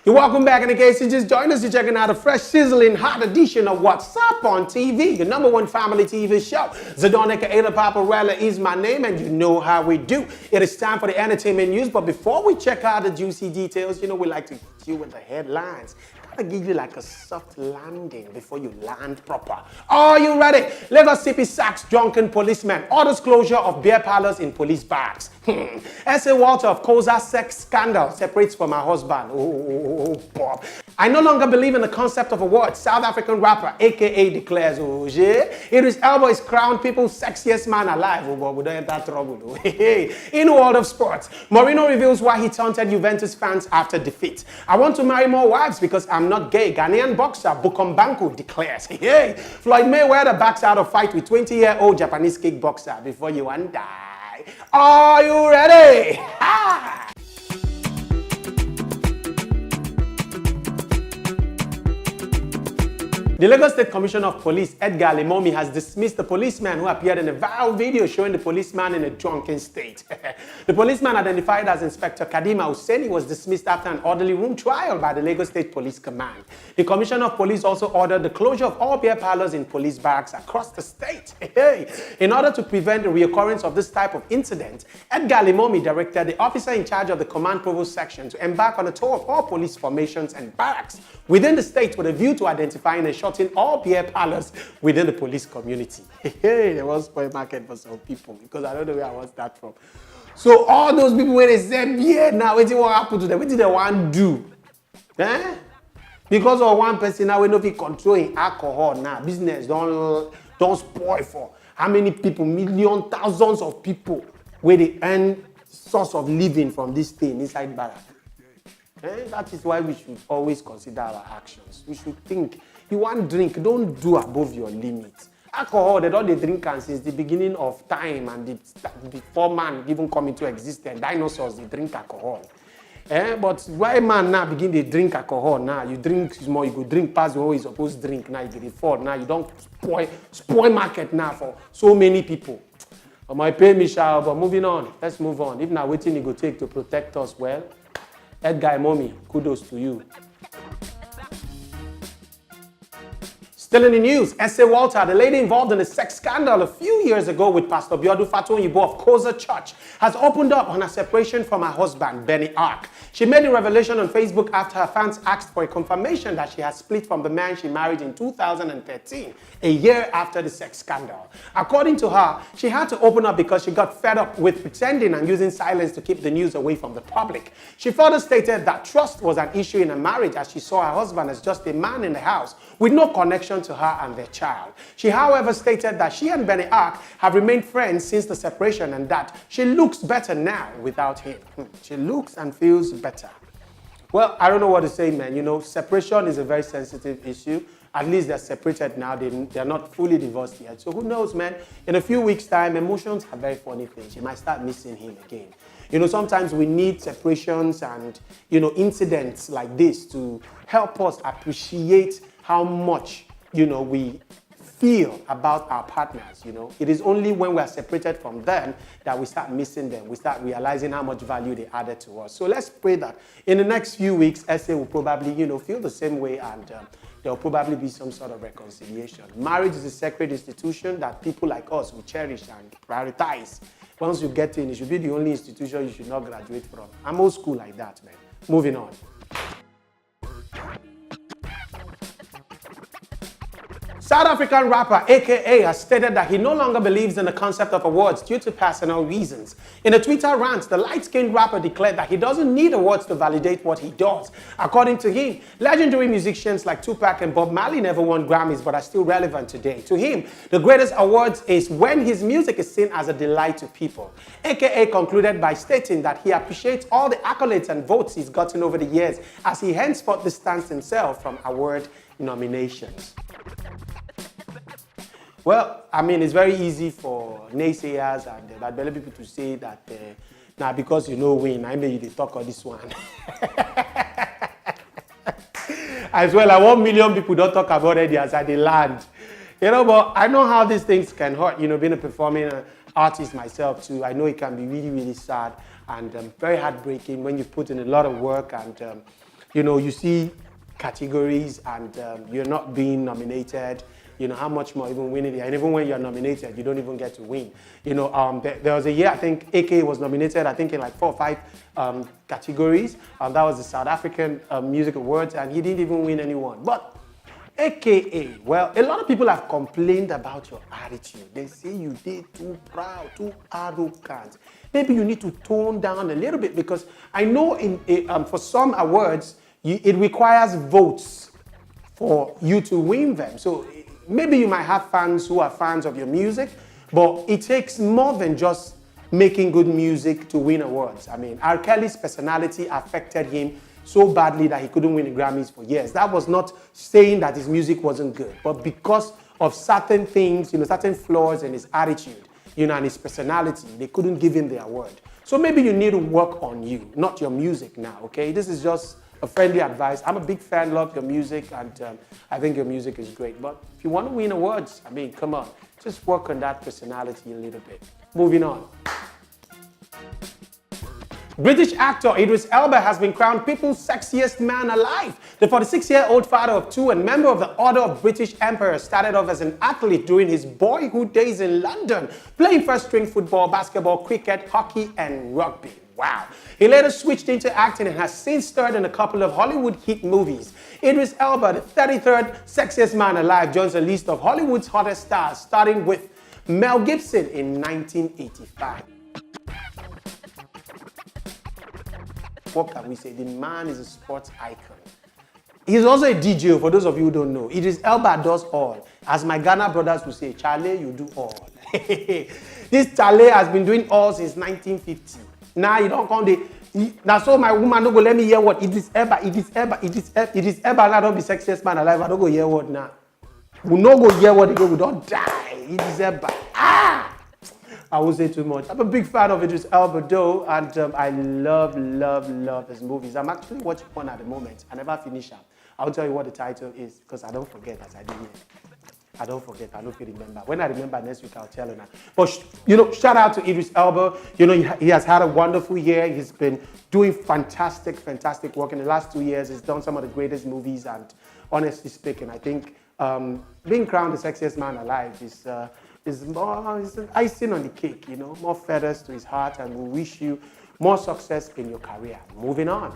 You're welcome back. In the case you just joined us, you're checking out a fresh, sizzling, hot edition of What's Up on TV, your #1 family TV show. Zdon Papporella is my name, and you know how we do. It is time for the entertainment news, but before we check out the juicy details, you know we like to hit you with the headlines. Gotta give you like a soft landing before you land proper. Are you ready? Lagos City sacks drunken policeman. Orders closure of beer parlors in police barracks. S.A. Walter of Koza sex scandal separates from her husband. Oh, Bob. I no longer believe in the concept of awards. South African rapper, aka declares, oh, yeah. Idris Elba is crowned people's sexiest man alive. Oh, Bob, we don't enter trouble, though. In the world of sports, Mourinho reveals why he taunted Juventus fans after defeat. I want to marry more wives because I'm not gay. Ghanaian boxer Bukom Banku declares. Floyd Mayweather backs out of fight with 20-year-old Japanese kickboxer before you and die. Are you ready? The Lagos State Commissioner of Police, Edgar Limomi, has dismissed the policeman who appeared in a viral video showing the policeman in a drunken state. The policeman, identified as Inspector Kadima Hussaini, was dismissed after an orderly room trial by the Lagos State Police Command. The Commissioner of Police also ordered the closure of all beer parlors in police barracks across the state. In order to prevent the reoccurrence of this type of incident, Edgar Limomi directed the officer in charge of the Command Provost section to embark on a tour of all police formations and barracks within the state with a view to identifying and shutting all beer parlors within the police community. There was spoil market for some people because I don't know where I want that from. So all those people where they say beer now, what happened to them? What did they want to do? Because of one person now we know if controlling alcohol now, business don't spoil for how many people, millions, thousands of people where they earn source of living from this thing inside barrack. That is why we should always consider our actions. We should think, you want drink, don't do above your limit. Alcohol, they don't drink since the beginning of time and before man even come into existence. Dinosaurs, they drink alcohol. But why man now begin to drink alcohol now? You drink small, you go drink past what you're supposed to drink now, you get it for now. You don't spoil market now for so many people. My pay me shall, but moving on, let's move on. If not waiting, you go take to protect us well. Edgar Mommy, kudos to you. Still in the news, S.A. Walter, the lady involved in a sex scandal a few years ago with Pastor Biodu Fatoyibo of Koza Church, has opened up on her separation from her husband, Benny Ark. She made the revelation on Facebook after her fans asked for a confirmation that she has split from the man she married in 2013, a year after the sex scandal. According to her, she had to open up because she got fed up with pretending and using silence to keep the news away from the public. She further stated that trust was an issue in her marriage as she saw her husband as just a man in the house with no connection to her and their child. She, however, stated that she and Benny Ark have remained friends since the separation and that she looks better now without him. She looks and feels better. Well, I don't know what to say, man. You know, separation is a very sensitive issue. At least they're separated now. They're not fully divorced yet. So who knows, man? In a few weeks' time, emotions are very funny things. You might start missing him again. You know, sometimes we need separations and, you know, incidents like this to help us appreciate how much, you know, we feel about our partners, you know. It is only when we are separated from them that we start missing them. We start realizing how much value they added to us. So let's pray that in the next few weeks, SA will probably, you know, feel the same way and there will probably be some sort of reconciliation. Marriage is a sacred institution that people like us will cherish and prioritize. Once you get in, it should be the only institution you should not graduate from. I'm old school like that, man. Moving on. South African rapper aka has stated that he no longer believes in the concept of awards due to personal reasons. In a Twitter rant, the light-skinned rapper declared that he doesn't need awards to validate what he does. According to him, legendary musicians like Tupac and Bob Marley never won Grammys but are still relevant today. To him, the greatest awards is when his music is seen as a delight to people. AKA concluded by stating that he appreciates all the accolades and votes he's gotten over the years as he henceforth distanced himself from award nominations. Well, I mean, it's very easy for naysayers and bad belly people to say that now because you know win, I may you talk on this one. As well, like 1 million people don't talk about it as they land. You know, but I know how these things can hurt. You know, being a performing artist myself too, I know it can be really, really sad and very heartbreaking when you put in a lot of work and you see categories and you're not being nominated. How much more even winning it? And even when you're nominated, you don't even get to win. There was a year, I think AK was nominated, I think in like 4 or 5 categories. That was the South African Music Awards, and he didn't even win any one. But AKA, well, a lot of people have complained about your attitude. They say you did too proud, too arrogant. Maybe you need to tone down a little bit, because I know for some awards, it requires votes for you to win them. So maybe you might have fans who are fans of your music, but it takes more than just making good music to win awards. I mean, R. Kelly's personality affected him so badly that he couldn't win the Grammys for years. That was not saying that his music wasn't good, but because of certain things, certain flaws in his attitude, and his personality, they couldn't give him the award. So maybe you need to work on you, not your music now, okay? This is just a friendly advice. I'm a big fan, love your music, and I think your music is great. But if you want to win awards, I mean, come on, just work on that personality a little bit. Moving on. British actor Idris Elba has been crowned People's Sexiest Man Alive. The 46-year-old father of 2 and member of the Order of British Emperor started off as an athlete during his boyhood days in London, playing first-string football, basketball, cricket, hockey, and rugby. Wow. He later switched into acting and has since starred in a couple of Hollywood hit movies. Idris Elba, the 33rd Sexiest Man Alive, joins a list of Hollywood's hottest stars, starting with Mel Gibson in 1985. What can we say? The man is a sports icon. He's also a DJ, for those of you who don't know. Idris Elba does all. As my Ghana brothers would say, Charlie, you do all. This Charlie has been doing all since 1950. Now you don't count now so my woman don't go let me hear what Idris Elba, now don't be sexiest man alive. I don't go hear what now. We no go hear what we don't die. Idris Elba. I won't say too much. I'm a big fan of Idris Elba though, and I love his movies. I'm actually watching one at the moment. I never finish them. I'll tell you what the title is, because I don't forget as I do here. I don't forget, I don't remember. When I remember next week, I'll tell you now. But, shout out to Idris Elba. He has had a wonderful year. He's been doing fantastic work. In the last 2 years, he's done some of the greatest movies. And honestly speaking, I think being crowned the sexiest man alive is an icing on the cake, more feathers to his heart, and we wish you more success in your career. Moving on.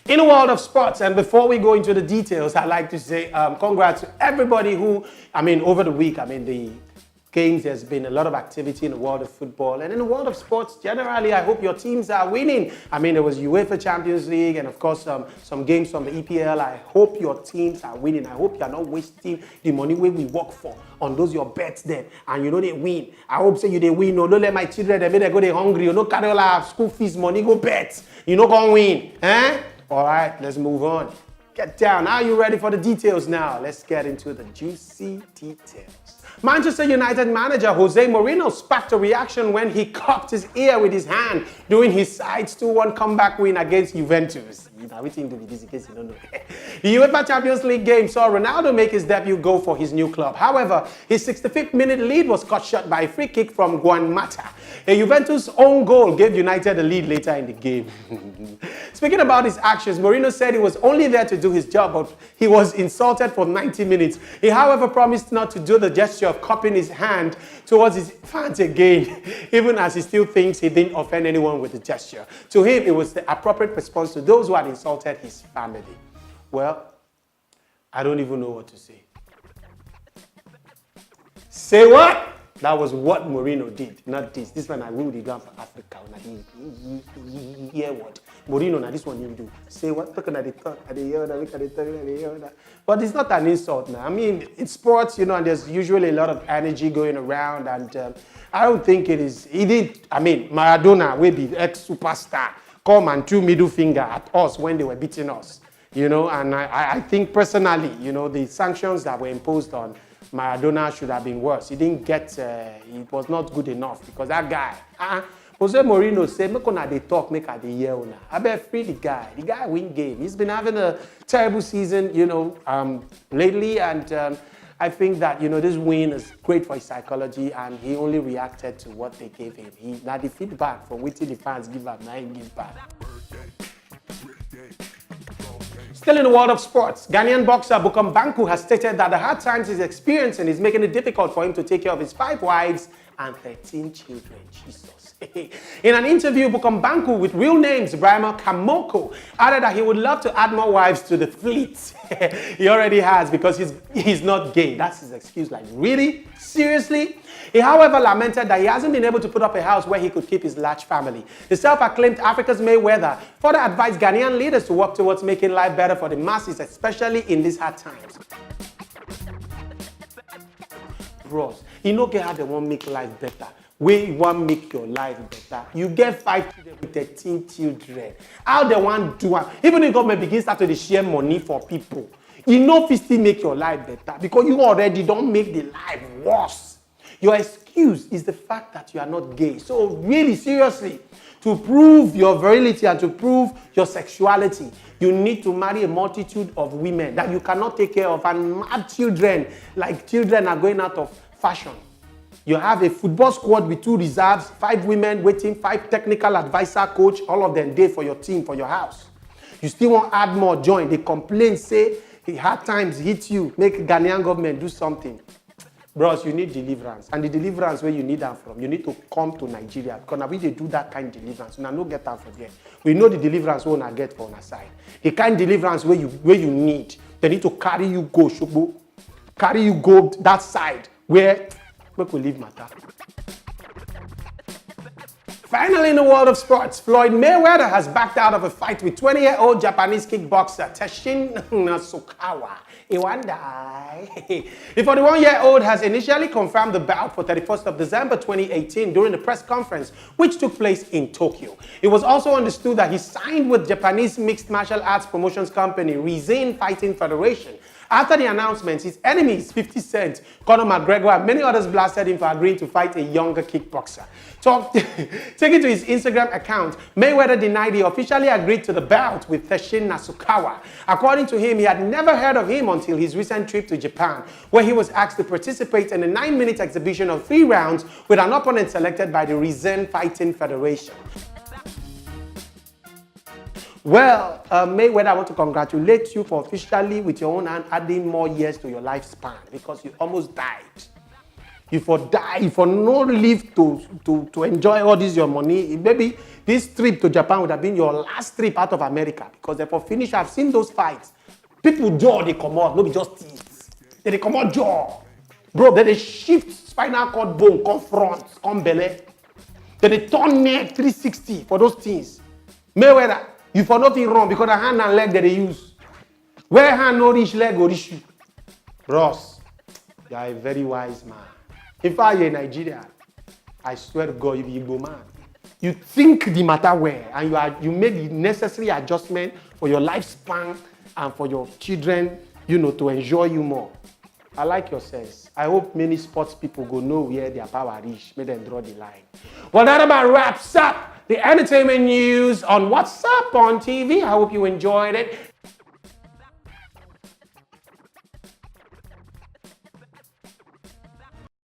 In the world of sports, and before we go into the details, I'd like to say congrats to everybody who, over the week, the games, there's been a lot of activity in the world of football. And in the world of sports, generally, I hope your teams are winning. There was UEFA Champions League and, of course, some games from the EPL. I hope your teams are winning. I hope you're not wasting the money we work for on those your bets there. And they win. I hope say you they win. No, don't let my children, they go they hungry. You know, carry all school fees, money, go bet. You know, go win. All right, let's move on. Get down. Are you ready for the details now? Let's get into the juicy details. Manchester United manager Jose Mourinho sparked a reaction when he cocked his ear with his hand during his side's 2-1 comeback win against Juventus. Everything to be this in case you don't know. The UEFA Champions League game saw Ronaldo make his debut goal for his new club. However, his 65th minute lead was cut short by a free kick from Juan Mata. A Juventus own goal gave United the lead later in the game. Speaking about his actions, Mourinho said he was only there to do his job, but he was insulted for 90 minutes. He, however, promised not to do the gesture of cupping his hand towards his fans again, even as he still thinks he didn't offend anyone with the gesture. To him, it was the appropriate response to those who had insulted his family. Well, I don't even know what to say. Say what? That was what Mourinho did, not this. This one I will do for Africa. Hear what? Mourinho, now this one you do. Say what? Look at the talk. At the hear that. Look at the talk. At the hear that. But it's not an insult now. It's sports, and there's usually a lot of energy going around, and I don't think it is. He did. Maradona will be ex-superstar. Come and threw middle finger at us when they were beating us, and I think personally, the sanctions that were imposed on Maradona should have been worse. He didn't get, it was not good enough because that guy, Jose Mourinho said, make una dey talk, make I dey hear una. I bet free the guy. The guy win game. He's been having a terrible season, lately, and I think that, this win is great for his psychology, and he only reacted to what they gave him. Now the feedback from what the fans give him, now he give back. Still in the world of sports, Ghanaian boxer Bukom Banku has stated that the hard times he's experiencing is making it difficult for him to take care of his 5 wives and 13 children. Jesus. In an interview, Bukom Banku, with real names Brahma Kamoko, added that he would love to add more wives to the fleet. He already has, because he's not gay. That's his excuse. Like, really? Seriously? He, however, lamented that he hasn't been able to put up a house where he could keep his large family. The self-acclaimed Africa's Mayweather further advised Ghanaian leaders to work towards making life better for the masses, especially in these hard times. Bros, you know how they want to make life better. Where you want to make your life better. You get 5 children with 13 children. How they want to do it? Even if government begins to share money for people, you know if you still make your life better, because you already don't make the life worse. Your excuse is the fact that you are not gay. So really, seriously, to prove your virility and to prove your sexuality, you need to marry a multitude of women that you cannot take care of, and mad children, like children are going out of fashion. You have a football squad with 2 reserves, 5 women waiting, 5 technical advisor, coach, all of them there for your team, for your house. You still want to add more, join. They complain, say, hard times hit you, make Ghanaian government do something. Bros, you need deliverance. And the deliverance where you need them from, you need to come to Nigeria. Because now we they do that kind of deliverance. Now no get out from there. We know the deliverance we want to get for our side. The kind of deliverance where you need. They need to carry you go, Shogbo. Carry you go that side where we could leave matter. Finally, in the world of sports, Floyd Mayweather has backed out of a fight with 20-year-old Japanese kickboxer Teshin Nasukawa. The 41-year-old has initially confirmed the bout for 31st of December 2018 during the press conference, which took place in Tokyo. It was also understood that he signed with Japanese mixed martial arts promotions company Rizin Fighting Federation. After the announcement, his enemies, 50 Cent, Conor McGregor, and many others blasted him for agreeing to fight a younger kickboxer. Taking to his Instagram account, Mayweather denied he officially agreed to the bout with Teshin Nasukawa. According to him, he had never heard of him until his recent trip to Japan, where he was asked to participate in a 9-minute exhibition of 3 rounds with an opponent selected by the Rizin Fighting Federation. Well, Mayweather, I want to congratulate you for officially, with your own hand, adding more years to your lifespan, because you almost died. You for die, you for no live to enjoy all this your money. Maybe this trip to Japan would have been your last trip out of America, because they for finish. I've seen those fights. People jaw they come out, not be just teeth. They come out jaw, bro. Then they shift spinal cord bone, come front, come belly. Then they turn neck 360 for those things. Mayweather. You for nothing wrong, because the hand and leg that they use. Where hand no reach, leg or reach you. Ross, you are a very wise man. In fact, you're in Nigeria. I swear to God, you're Igbo man. You think the matter well, and you make the necessary adjustment for your lifespan and for your children, to enjoy you more. I like your sense. I hope many sports people go know where their power reach. Make them draw the line. Well, that about wraps up the entertainment news on What's Up on TV. I hope you enjoyed it.